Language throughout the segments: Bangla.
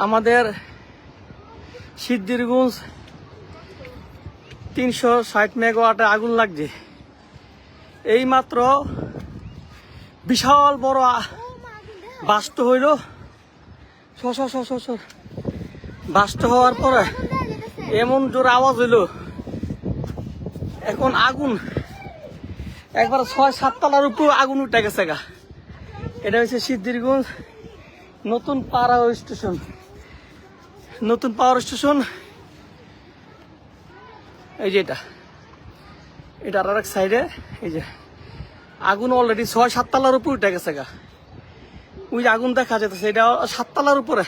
আমাদের সিদ্ধিরগঞ্জ 360 মেগাওয়াটে আগুন লাগছে। এই মাত্র বিশাল বড় বাস্ট হইল। বাস্ট হওয়ার পরে এমন জোর আওয়াজ হইল, এখন আগুন একবার 6-7 তলার উপর আগুন উঠে গেছে গা। এটা হচ্ছে সিদ্ধিরগঞ্জ নতুন পাওয়ার স্টেশন। নতুন পাওয়ার স্টেশন এই যে এটার আর এক সাইডে এই যে আগুন অলরেডি 6-7 তলার উপর উঠে গেছে গা। ওই যে আগুন দেখা যেতেছে, এটা 7 তলার উপরে।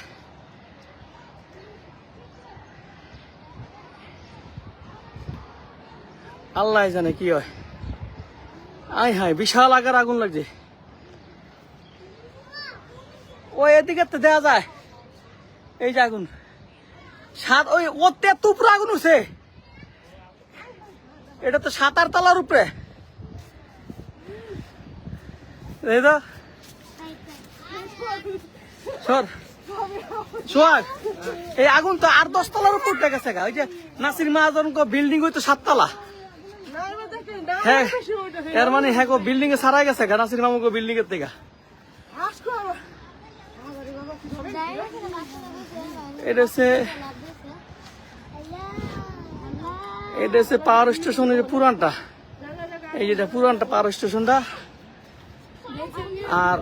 আল্লাহ জানে কি হয়। আয় হায়, বিশাল আকার আগুন লাগছে। ওই এদিকে তো দেওয়া যায় এই যে আগুন ওই ওতে এত উপরে আগুন উঠছে। এটা তো 7-8 তলার উপরে। এই আগুন তো 8-10 তলার উপর উঠে গেছে গা। ওই যে নাসির মাহাজন বিল্ডিং হইতো 7 তলা। হ্যাঁ, এর মানে হ্যাঁ বিল্ডিং এ সারাই গেছে গা নাসির মামু বিল্ডিং এর থেকে। এটা হচ্ছে পাওয়ার স্টেশনের পুরানটা। এই যেটা পুরানটা পাওয়ার স্টেশনটা। আর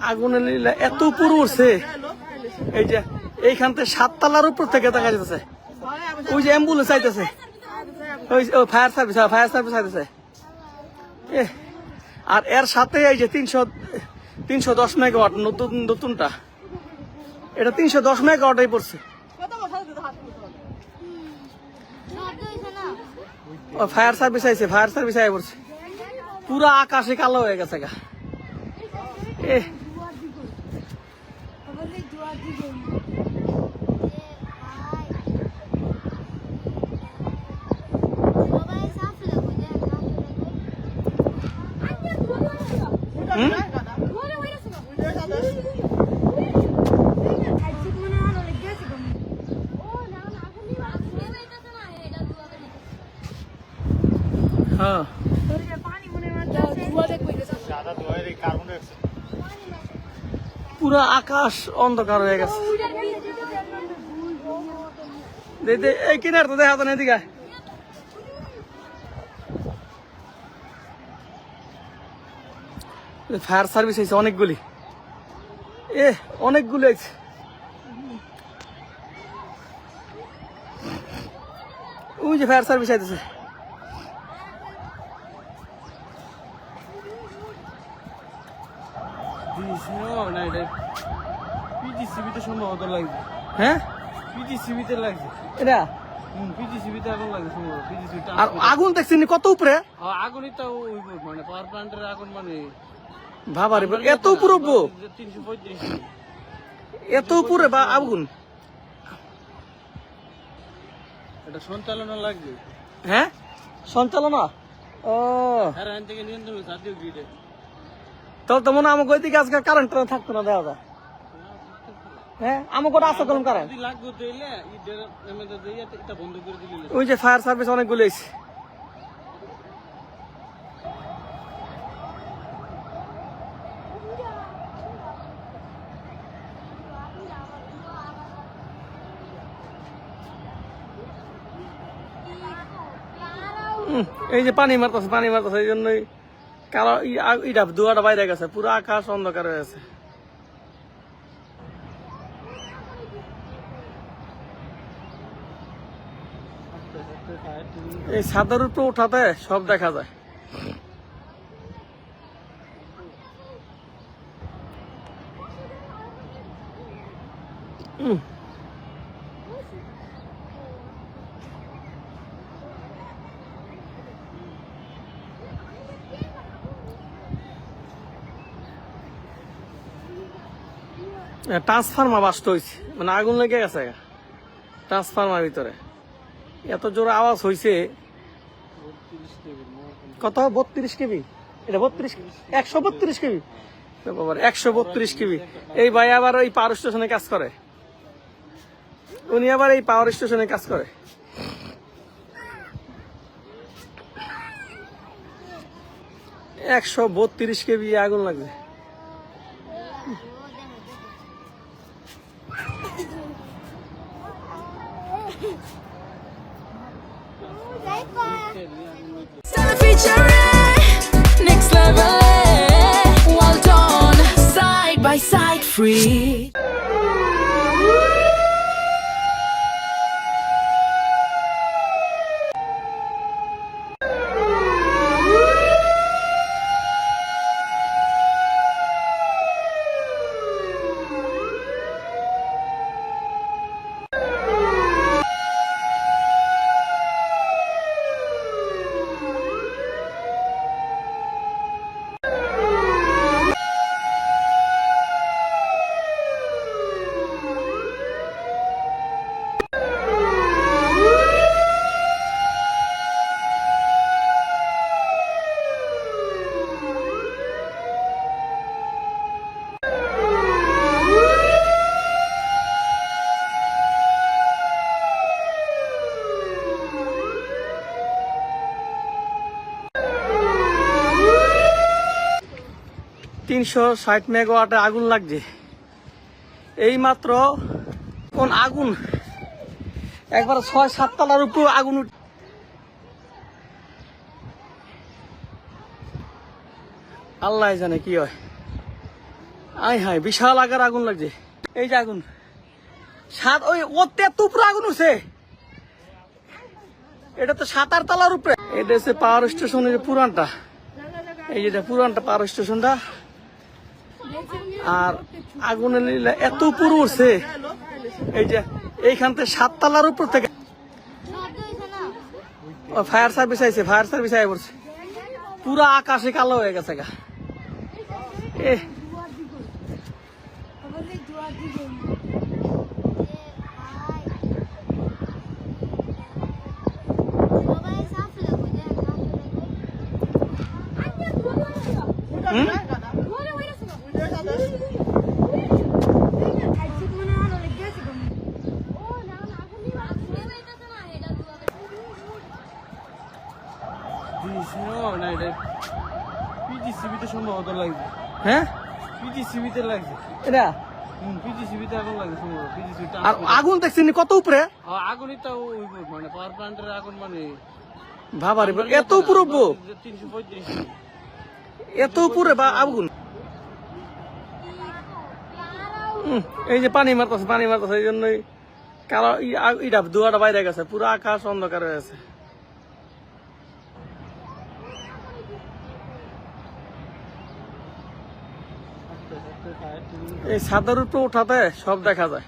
আগুনের লীলা এত উপর উঠছে, এই যে এইখান থেকে 7 তলার উপর থেকে দেখা যাচ্ছে। ওই যে অ্যাম্বুলেন্স আইতেছে, ওই ফায়ার সার্ভিস আইতেছে। আর এর সাথে এই যে 310 মেগাওয়াট নতুনটা, এটা 310 মেগাওয়াটাই পড়ছে। ফায়ার সার্ভিস আই পড়ছে। পুরা আকাশে কালো হয়ে গেছে গা। হ্যাঁ, পুরা আকাশ অন্ধকার হয়ে গেছে। এই কিনার তো দেখা তো না এদিকে। ফায়ার সার্ভিস হয়েছে অনেকগুলি, অনেকগুলি আছে। ওই যে ফায়ার সার্ভিস আইতেছে। সম্ভবত লাগছে। হ্যাঁ, পিজিসিবিতে লাগছে এটা। পিজিসিবিতে আগুন লাগছে সম্ভবত। আর আগুন দেখছেন কত উপরে? আগুনই তো মানে পাওয়ার প্ল্যান্টের আগুন, মানে ভাবারে এত উপরে 335, এত উপরে বা আগুন। এটা সঞ্চালনা লাগছে। হ্যাঁ, সঞ্চালনা। ও এখান থেকে নিয়ন্ত্রণ জাতীয় গ্রিডে। তাহলে তো মনে হয় আমাকে ওইদিকে আজকে কারেন্ট থাকতো না, দেখা যায়। হ্যাঁ, আমাকে আছে কলম কারেন্ট। ওই যে ফায়ার সার্ভিস অনেকগুলো এসে। এই যে পানি মারতেছে এই জন্যই কারো ইটা দুয়াটা বাইরে গেছে, পুরো আকাশ অন্ধকার হয়ে গেছে। এই ছাদের উপর উঠাতে সব দেখা যায়। ট্রান্সফার্মার বাস্ট হয়েছে, মানে আগুন লেগে গেছে ট্রান্সফার্মার ভিতরে। এত জোরে আওয়াজ হয়েছে। কত? 32 কেবি। এটা 132 কেবি। 132 কেবি। এই ভাই আবার ওই পাওয়ার স্টেশনে কাজ করে। উনি আবার এই পাওয়ার স্টেশনে কাজ করে। একশো 32 কেবি আগুন লাগবে। Next level, well done, side by side, free. তিনশো 60 মেগাওয়াটে আগুন লাগছে এই মাত্র। কোন আগুন একবার 6-7 তলার উপর আগুন আল্লাহ জানে কি হয়। আয় হায় বিশাল আকার আগুন লাগছে। এই যে আগুন ওই ওতে এত উপরে আগুন উঠছে। এটা তো 7-8 তলার উপরে। এটা হচ্ছে পাওয়ার স্টেশনের পুরানটা। এই যেটা পুরানটা পাওয়ার স্টেশনটা। আর আগুনের লীলা এত উপরে উঠছে। এই যে এইখান থেকে 7 তলার উপর থেকে ফায়ার সার্ভিস আইছে। ফায়ার সার্ভিস আই পড়ছে। পুরা আকাশে কালো হয়ে গেছে গা। পিজিসিবিতে সম্ভবত লাগছে। হ্যাঁ পিজিসিবিতে লাগছে এটা। পিজিসিবিতে আগুন লাগছে সম্ভবত। পিজিসিবিতে আর আগুন দেখছেন কত উপরে? আগুনই তো মানে পাওয়ার প্ল্যান্টের আগুন মানে ভাবারে এত উপরে 335 এত উপরে বা আগুন। এই যে পানি মারতেছে এই জন্যই কালো ইটা ধোঁয়াটা বাইরে গেছে। পুরো আকাশ অন্ধকার হয়ে গেছে। এই ছাদের উপরে উঠাতে সব দেখা যায়।